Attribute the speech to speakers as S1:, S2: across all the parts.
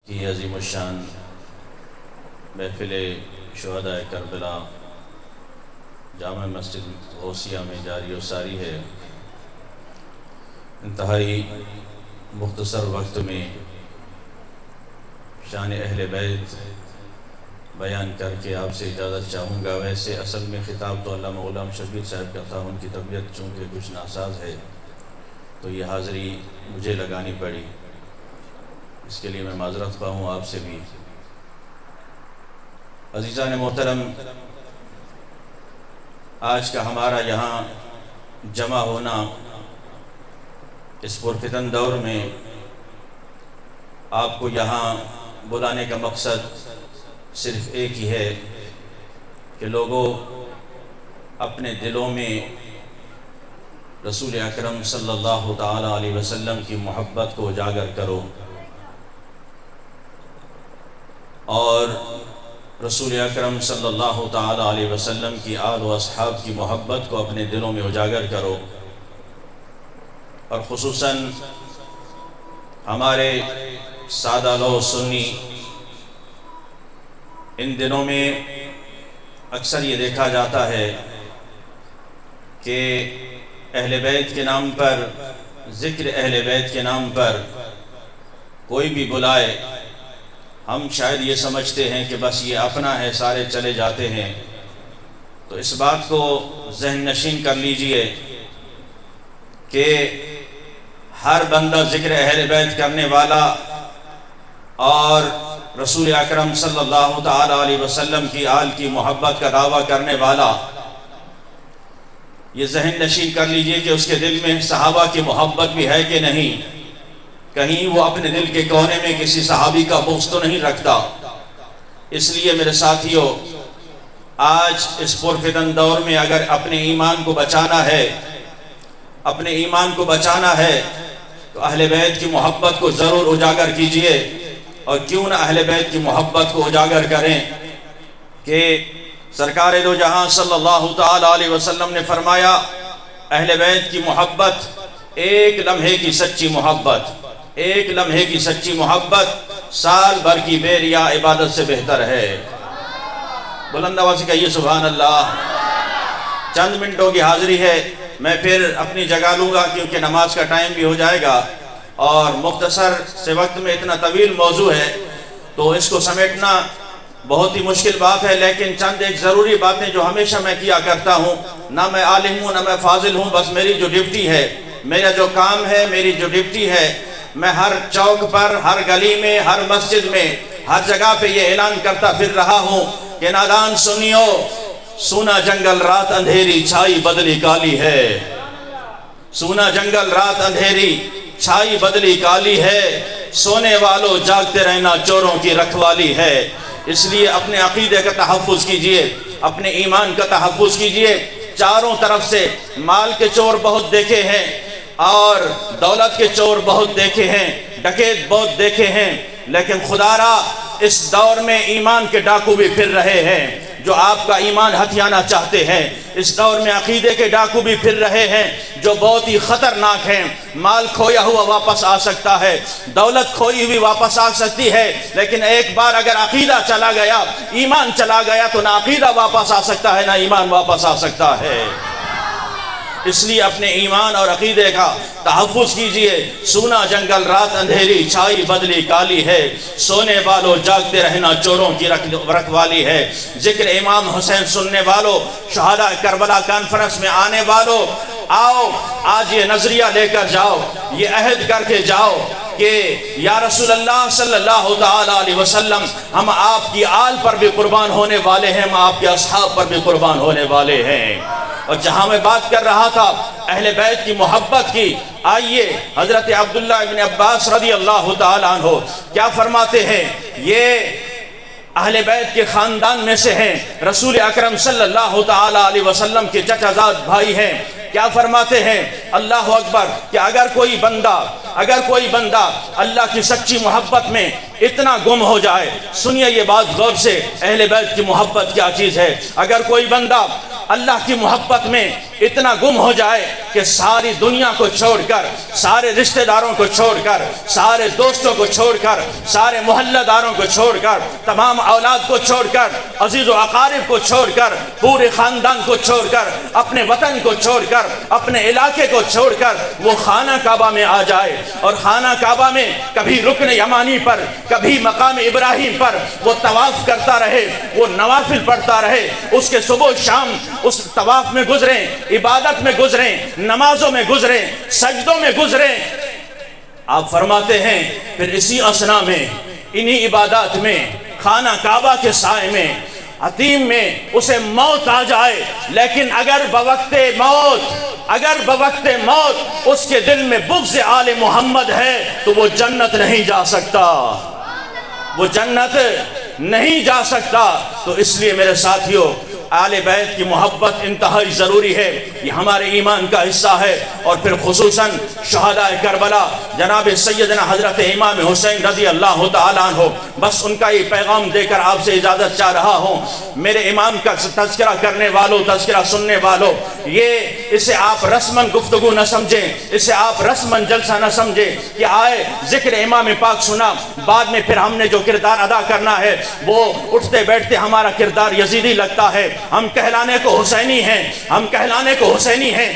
S1: کی عظیم الشان محفل شہداء کربلا جامع مسجد غوثیہ میں جاری و ساری ہے۔ انتہائی مختصر وقت میں شان اہل بیت بیان کر کے آپ سے اجازت چاہوں گا۔ ویسے اصل میں خطاب تو علامہ غلام شبیر صاحب کا تھا، ان کی طبیعت چونکہ کچھ ناساز ہے تو یہ حاضری مجھے لگانی پڑی، اس کے لیے میں معذرت خواہ ہوں آپ سے بھی۔ عزیزان محترم، آج کا ہمارا یہاں جمع ہونا اس پرفتن دور میں آپ کو یہاں بلانے کا مقصد صرف ایک ہی ہے کہ لوگوں اپنے دلوں میں رسول اکرم صلی اللہ تعالی علیہ وسلم کی محبت کو اجاگر کرو اور رسول اکرم صلی اللہ تعالی علیہ وسلم کی آل و اصحاب کی محبت کو اپنے دلوں میں اجاگر کرو، اور خصوصاً ہمارے سادہ لو سنی ان دنوں میں اکثر یہ دیکھا جاتا ہے کہ اہل بیت کے نام پر، ذکر اہل بیت کے نام پر کوئی بھی بلائے، ہم شاید یہ سمجھتے ہیں کہ بس یہ اپنا ہے، سارے چلے جاتے ہیں۔ تو اس بات کو ذہن نشین کر لیجئے کہ ہر بندہ ذکر اہل بیت کرنے والا اور رسول اکرم صلی اللہ تعالی علیہ وسلم کی آل کی محبت کا دعویٰ کرنے والا، یہ ذہن نشین کر لیجئے کہ اس کے دل میں صحابہ کی محبت بھی ہے کہ نہیں، کہیں وہ اپنے دل کے کونے میں کسی صحابی کا بغض تو نہیں رکھتا۔ اس لیے میرے ساتھیوں، آج اس پرفتن دور میں اگر اپنے ایمان کو بچانا ہے، اپنے ایمان کو بچانا ہے تو اہل بیت کی محبت کو ضرور اجاگر کیجئے، اور کیوں نہ اہل بیت کی محبت کو اجاگر کریں کہ سرکار دو جہاں صلی اللہ تعالی علیہ وسلم نے فرمایا، اہل بیت کی محبت ایک لمحے کی سچی محبت، ایک لمحے کی سچی محبت سال بھر کی بے ریا عبادت سے بہتر ہے۔ بلند آواز سے کہیے سبحان اللہ۔ چند منٹوں کی حاضری ہے، میں پھر اپنی جگہ لوں گا کیونکہ نماز کا ٹائم بھی ہو جائے گا، اور مختصر سے وقت میں اتنا طویل موضوع ہے تو اس کو سمیٹنا بہت ہی مشکل بات ہے، لیکن چند ایک ضروری باتیں جو ہمیشہ میں کیا کرتا ہوں، نہ میں عالم ہوں نہ میں فاضل ہوں، بس میری جو ڈیوٹی ہے، میرا جو کام ہے، میری جو ڈیوٹی ہے، میں ہر چوک پر، ہر گلی میں، ہر مسجد میں، ہر جگہ پہ یہ اعلان کرتا پھر رہا ہوں کہ نادان سنیو، سونا جنگل رات اندھیری چھائی بدلی کالی ہے، سونا جنگل رات اندھیری چھائی بدلی کالی ہے، سونے والوں جاگتے رہنا چوروں کی رکھوالی ہے۔ اس لیے اپنے عقیدے کا تحفظ کیجئے، اپنے ایمان کا تحفظ کیجئے۔ چاروں طرف سے مال کے چور بہت دیکھے ہیں اور دولت کے چور بہت دیکھے ہیں، ڈکیت بہت دیکھے ہیں، لیکن خدا را اس دور میں ایمان کے ڈاکو بھی پھر رہے ہیں جو آپ کا ایمان ہتھیانا چاہتے ہیں۔ اس دور میں عقیدے کے ڈاکو بھی پھر رہے ہیں جو بہت ہی خطرناک ہیں۔ مال کھویا ہوا واپس آ سکتا ہے، دولت کھوئی ہوئی واپس آ سکتی ہے، لیکن ایک بار اگر عقیدہ چلا گیا، ایمان چلا گیا تو نہ عقیدہ واپس آ سکتا ہے نہ ایمان واپس آ سکتا ہے۔ اس لیے اپنے ایمان اور عقیدے کا تحفظ کیجئے۔ سونا جنگل رات اندھیری چھائی بدلی کالی ہے، سونے والوں جاگتے رہنا چوروں کی رکھوالی ہے۔ ذکر امام حسین سننے والوں، شہداء کربلا کانفرنس میں آنے والوں، آؤ آج یہ نظریہ لے کر جاؤ، یہ عہد کر کے جاؤ کہ یا رسول اللہ صلی اللہ تعالی علیہ وسلم، ہم آپ کی آل پر بھی قربان ہونے والے ہیں، ہم آپ کے اصحاب پر بھی قربان ہونے والے ہیں۔ اور جہاں میں بات کر رہا تھا اہل بیت کی محبت کی، آئیے حضرت عبداللہ ابن عباس رضی اللہ تعالیٰ عنہ کیا فرماتے ہیں، یہ اہل بیت کے خاندان میں سے ہیں، رسول اکرم صلی اللہ تعالیٰ علیہ وسلم کے چچا زاد بھائی ہیں۔ کیا فرماتے ہیں، اللہ اکبر، کہ اگر کوئی بندہ اللہ کی سچی محبت میں اتنا گم ہو جائے. سنیے یہ بات غور سے، اہل بیت کی محبت کیا چیز ہے. اگر کوئی بندہ اللہ کی محبت میں اتنا گم ہو جائے کہ ساری دنیا کو چھوڑ کر، سارے رشتہ داروں کو چھوڑ کر، سارے دوستوں کو چھوڑ کر، سارے محلہ داروں کو چھوڑ کر، تمام اولاد کو چھوڑ کر، عزیز و اقارب کو چھوڑ کر، پورے خاندان کو چھوڑ کر، اپنے وطن کو چھوڑ کر، اپنے علاقے کو چھوڑ کر وہ خانہ کعبہ میں آ جائے، اور خانہ کعبہ میں کبھی رکن یمانی پر، کبھی مقام ابراہیم پر وہ طواف کرتا رہے، وہ نوافل پڑھتا رہے، اس کے صبح شام اس طواف میں گزریں، عبادت میں گزریں، نمازوں میں گزریں، سجدوں میں گزریں. آپ فرماتے ہیں پھر اسی اثنا میں، انہی عبادات میں، خانہ کعبہ کے سائے میں، حتیم میں اسے موت آ جائے، لیکن اگر بوقت موت اس کے دل میں بغض آل محمد ہے تو وہ جنت نہیں جا سکتا، وہ جنت نہیں جا سکتا. تو اس لیے میرے ساتھیوں، آل بیت کی محبت انتہائی ضروری ہے، یہ ہمارے ایمان کا حصہ ہے. اور پھر خصوصاً شہداء کربلا جناب سیدنا حضرت امام حسین رضی اللہ تعالیٰ عنہ، بس ان کا یہ پیغام دے کر آپ سے اجازت چاہ رہا ہوں. میرے امام کا تذکرہ کرنے والوں، تذکرہ سننے والوں، یہ اسے آپ رسماً گفتگو نہ سمجھیں، اسے آپ رسماً جلسہ نہ سمجھیں کہ آئے ذکر امام پاک سنا، بعد میں پھر ہم نے جو کردار ادا کرنا ہے وہ اٹھتے بیٹھتے ہمارا کردار یزیدی لگتا ہے. ہم کہلانے کو حسینی ہیں، ہم کہلانے کو حسینی ہیں،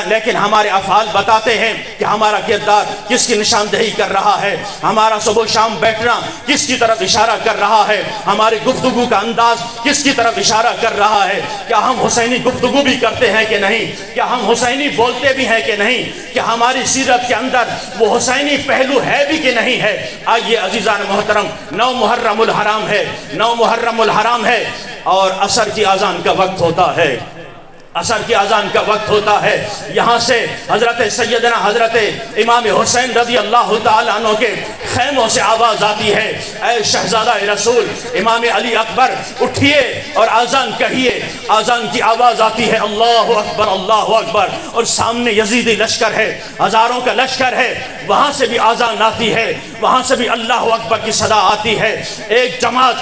S1: لیکن ہمارے افعال بتاتے ہیں کہ ہمارا کردار کس کی نشاندہی کر رہا ہے، ہمارا صبح شام بیٹھنا کس کی طرف اشارہ کر رہا ہے، ہماری گفتگو کا انداز کس کی طرف اشارہ کر رہا ہے. کیا ہم حسینی گفتگو بھی کرتے ہیں کہ نہیں؟ کیا ہم حسینی بولتے بھی ہیں کہ نہیں؟ کیا ہماری سیرت کے اندر وہ حسینی پہلو ہے بھی کہ نہیں ہے؟ آئیے عزیزان محترم، 9 محرم الحرام ہے، 9 محرم الحرام ہے، اور عصر کی اذان کا وقت ہوتا ہے، عصر کی اذان کا وقت ہوتا ہے. یہاں سے حضرت سیدنا حضرت امام حسین رضی اللہ تعالیٰ عنہ کے خیموں سے آواز آتی ہے، اے شہزادہ رسول امام علی اکبر اٹھئے اور اذان کہیے. اذان کی آواز آتی ہے، اللہ اکبر اللہ اکبر، اور سامنے یزیدی لشکر ہے، ہزاروں کا لشکر ہے. وہاں سے بھی اذان آتی ہے، وہاں سے بھی اللہ اکبر کی صدا آتی ہے. ایک جماعت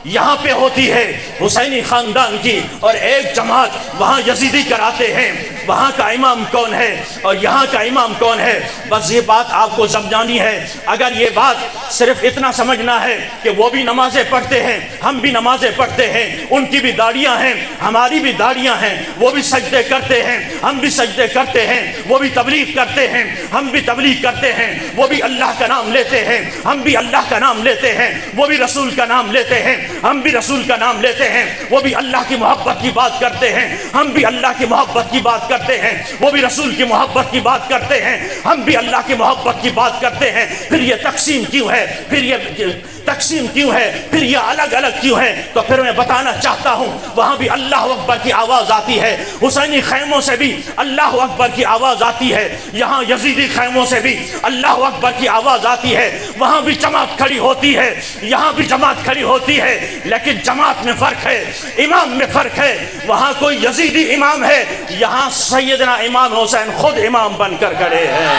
S1: یہاں پہ ہوتی ہے حسینی خاندان کی، اور ایک جماعت وہاں یزیدی کراتے ہیں. وہاں کا امام کون ہے اور یہاں کا امام کون ہے؟ بس یہ بات آپ کو سمجھانی ہے. اگر یہ بات صرف اتنا سمجھنا ہے کہ وہ بھی نمازیں پڑھتے ہیں، ہم بھی نمازیں پڑھتے ہیں، ان کی بھی داڑیاں ہیں، ہماری بھی داڑیاں ہیں، وہ بھی سجدے کرتے ہیں، ہم بھی سجدے کرتے ہیں، وہ بھی تبلیغ کرتے ہیں، ہم بھی تبلیغ کرتے ہیں، وہ بھی اللہ کا نام لیتے ہیں، ہم بھی اللہ کا نام لیتے ہیں، وہ بھی رسول کا نام لیتے ہیں، ہم بھی رسول کا نام لیتے ہیں، وہ بھی اللہ کی محبت کی بات کرتے ہیں، ہم بھی اللہ کی محبت کی بات کرتے ہیں، وہ بھی رسول کی محبت کی بات کرتے ہیں، ہم بھی اللہ کی محبت کی بات کرتے ہیں. پھر یہ تقسیم کیوں ہے؟ پھر یہ تقسیم کیوں ہے؟ پھر یہ الگ الگ کیوں ہے؟ تو پھر میں بتانا چاہتا ہوں، وہاں بھی اللہ اکبر کی آواز آتی ہے، حسینی خیموں سے بھی اللہ اکبر کی آواز آتی ہے، یہاں یزیدی خیموں سے بھی اللہ اکبر کی آواز آتی ہے. وہاں بھی جماعت کھڑی ہوتی ہے، یہاں بھی جماعت کھڑی ہوتی ہے، لیکن جماعت میں فرق ہے، امام میں فرق ہے. وہاں کوئی یزیدی امام ہے، یہاں سیدنا امام حسین خود امام بن کر کھڑے ہیں.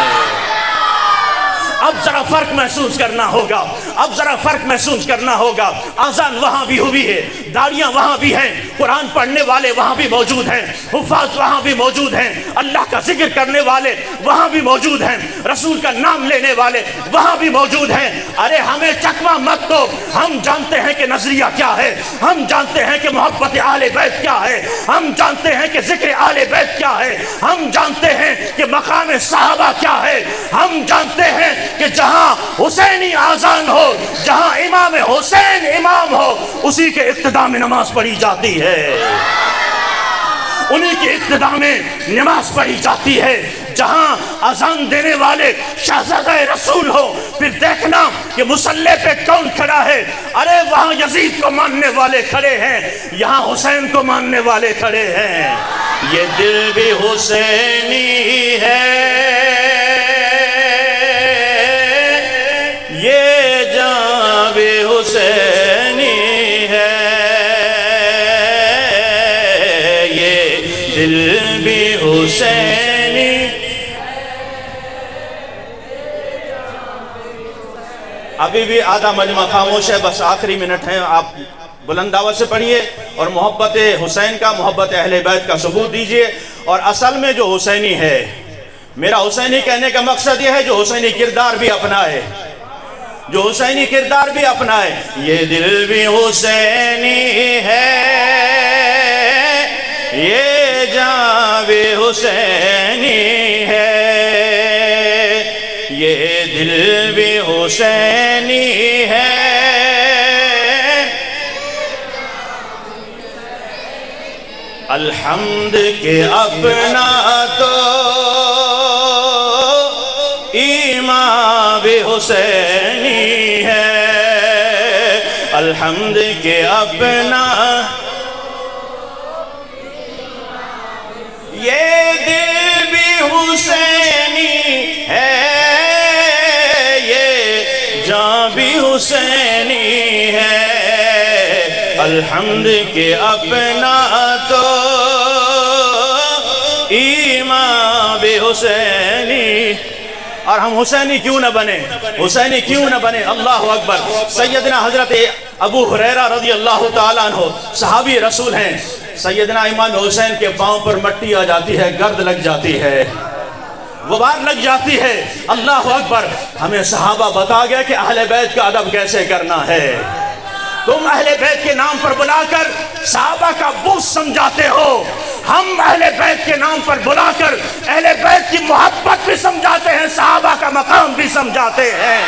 S1: اب ذرا فرق محسوس کرنا ہوگا، اب ذرا فرق محسوس کرنا ہوگا. اذان وہاں بھی ہوئی ہے، داڑیاں وہاں بھی ہیں، قرآن پڑھنے والے وہاں بھی موجود ہیں، حفاظ وہاں بھی موجود ہیں، اللہ کا ذکر کرنے والے وہاں بھی موجود ہیں، رسول کا نام لینے والے وہاں بھی موجود ہیں. ارے ہمیں چکما مت دو، ہم جانتے ہیں کہ نظریہ کیا ہے، ہم جانتے ہیں کہ محبت اہل بیت کیا ہے، ہم جانتے ہیں کہ ذکر اہل بیت کیا ہے، ہم جانتے ہیں کہ مقام صحابہ کیا ہے، ہم جانتے ہیں کہ جہاں حسینی آذان ہو، جہاں امام حسین امام ہو، اسی کے اقتداء میں نماز پڑھی جاتی ہے، انہی کے اقتداء میں نماز پڑھی جاتی ہے. جہاں اذان دینے والے شہزادہ رسول ہو، پھر دیکھنا کہ مصلی پہ کون کھڑا ہے. ارے وہاں یزید کو ماننے والے کھڑے ہیں، یہاں حسین کو ماننے والے کھڑے ہیں. یہ دل بھی حسینی ہے، یہ جان بھی حسینی ہے، یہ دل بھی حسینی. اب ابھی بھی آدھا مجمع خاموش ہے، بس آخری منٹ ہیں، آپ بلند آواز سے پڑھیے اور محبت حسین کا، محبت اہل بیت کا ثبوت دیجئے۔ اور اصل میں جو حسینی ہے، میرا حسینی کہنے کا مقصد یہ ہے جو حسینی کردار بھی اپنائے، جو حسینی کردار بھی اپنائے۔ یہ دل بھی حسینی ہے، یہ جان بھی حسینی ہے، یہ دل بھی حسینی ہے۔ الحمد کہ اپنا تو ایمان بھی حسینی ہے، الحمد کہ اپنا یہ دل بھی حسینی ہے، یہ جان بھی حسینی ہے، الحمد کہ اپنا تو ایمان بھی حسینی۔ اور ہم حسینی کیوں نہ بنے، حسینی کیوں نہ بنے؟ اللہ اکبر۔ سیدنا حضرت ابو ہریرہ رضی اللہ تعالیٰ عنہ صحابی رسول ہیں، سیدنا امام حسین کے پاؤں پر مٹی آ جاتی ہے، گرد لگ جاتی ہے، غبار لگ جاتی ہے۔ اللہ اکبر۔ ہمیں صحابہ بتا گیا کہ اہل بیت کا ادب کیسے کرنا ہے۔ تم اہل بیت کے نام پر بلا کر صحابہ کا بغض سمجھاتے ہو، ہم اہل بیت کے نام پر بلا کر اہل بیت کی محبت بھی سمجھاتے ہیں، صحابہ کا مقام بھی سمجھاتے ہیں۔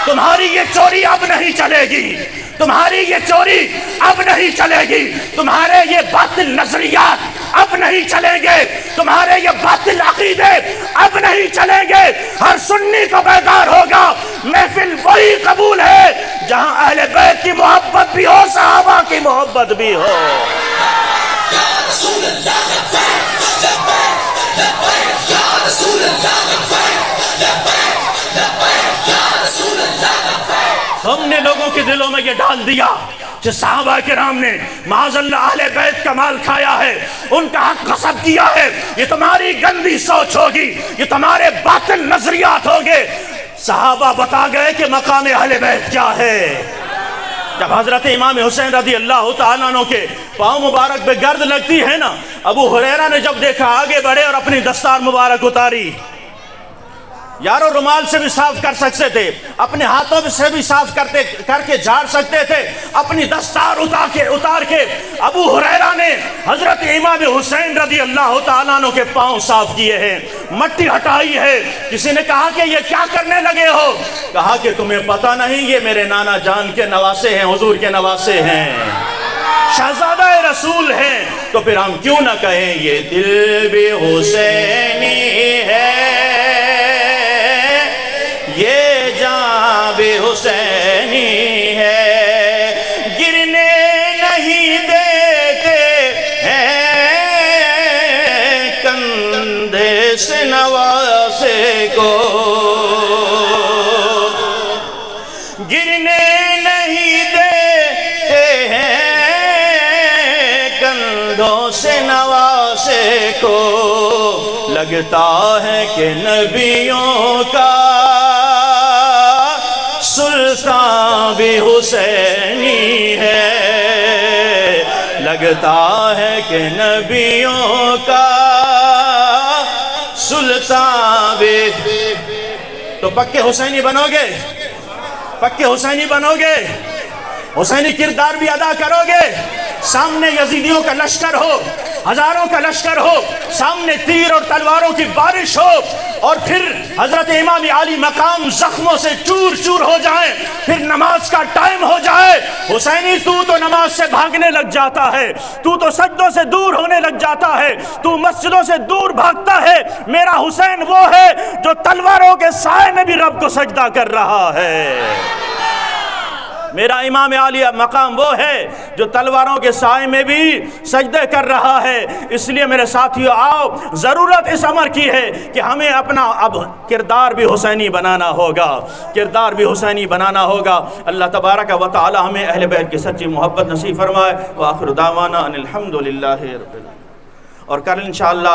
S1: تمہاری یہ چوری اب نہیں چلے گی، تمہاری یہ چوری اب نہیں چلے گی، تمہارے یہ باطل نظریات اب نہیں چلیں گے، تمہارے یہ باطل عقیدے اب نہیں چلیں گے۔ ہر سنی کو بیدار ہوگا، محفل وہی قبول ہے جہاں اہل بیت کی محبت بھی ہو، صحابہ کی محبت بھی ہو۔ ہم نے لوگوں کے دلوں میں یہ ڈال دیا کہ صحابہ کرام نے معاذ اللہ اہل بیت کا مال کھایا ہے، ان کا حق غصب کیا ہے۔ یہ تمہاری گندی سوچ ہوگی، یہ تمہارے باطل نظریات ہوگے۔ صحابہ بتا گئے کہ مقام اہل بیت کیا ہے۔ جب حضرت امام حسین رضی اللہ تعالیٰ عنہ کے پاؤں مبارک پہ گرد لگتی ہے نا، ابو ہریرہ نے جب دیکھا آگے بڑھے اور اپنی دستار مبارک اتاری۔ یارو رومال سے بھی صاف کر سکتے تھے، اپنے ہاتھوں سے بھی صاف کر کے جھاڑ سکتے تھے، اپنی دستار اتار کے ابو ہریرہ نے حضرت امام حسین رضی اللہ تعالیٰ عنہ کے پاؤں صاف کیے ہیں، مٹی ہٹائی ہے۔ کسی نے کہا کہ یہ کیا کرنے لگے ہو؟ کہا کہ تمہیں پتہ نہیں یہ میرے نانا جان کے نواسے ہیں، حضور کے نواسے ہیں، شہزادہ رسول ہیں۔ تو پھر ہم کیوں نہ کہیں یہ دل بھی حسینی ہے، یہ جان بھی حسینی ہے، گرنے نہیں دیتے ہیں کندھے سے نواسے کو، گرنے نہیں دیتے ہیں کندھوں سے نواسے کو۔ لگتا ہے کہ نبیوں کا سلطان بھی حسینی ہے، لگتا ہے کہ نبیوں کا سلطان بھی۔ تو پکے حسینی بنو گے، پکے حسینی بنو گے، حسینی کردار بھی ادا کرو گے۔ سامنے یزیدیوں کا لشکر ہو، ہزاروں کا لشکر ہو، سامنے تیر اور تلواروں کی بارش ہو، اور پھر حضرت امام علی مقام زخموں سے چور چور ہو جائیں، پھر نماز کا ٹائم ہو جائے۔ حسینی تو نماز سے بھاگنے لگ جاتا ہے، تو سجدوں سے دور ہونے لگ جاتا ہے، تو مسجدوں سے دور بھاگتا ہے۔ میرا حسین وہ ہے جو تلواروں کے سائے میں بھی رب کو سجدہ کر رہا ہے۔ میرا امام علی مقام وہ ہے جو تلواروں کے سائے میں بھی سجدے کر رہا ہے۔ اس لیے میرے ساتھیو آؤ، ضرورت اس امر کی ہے کہ ہمیں اپنا اب کردار بھی حسینی بنانا ہوگا، کردار بھی حسینی بنانا ہوگا۔ اللہ تبارک و تعالی ہمیں اہل بیت کی سچی محبت نصیب فرمائے۔ وآخر دعوانا ان الحمدللہ رب العالمین۔ اور کل انشاءاللہ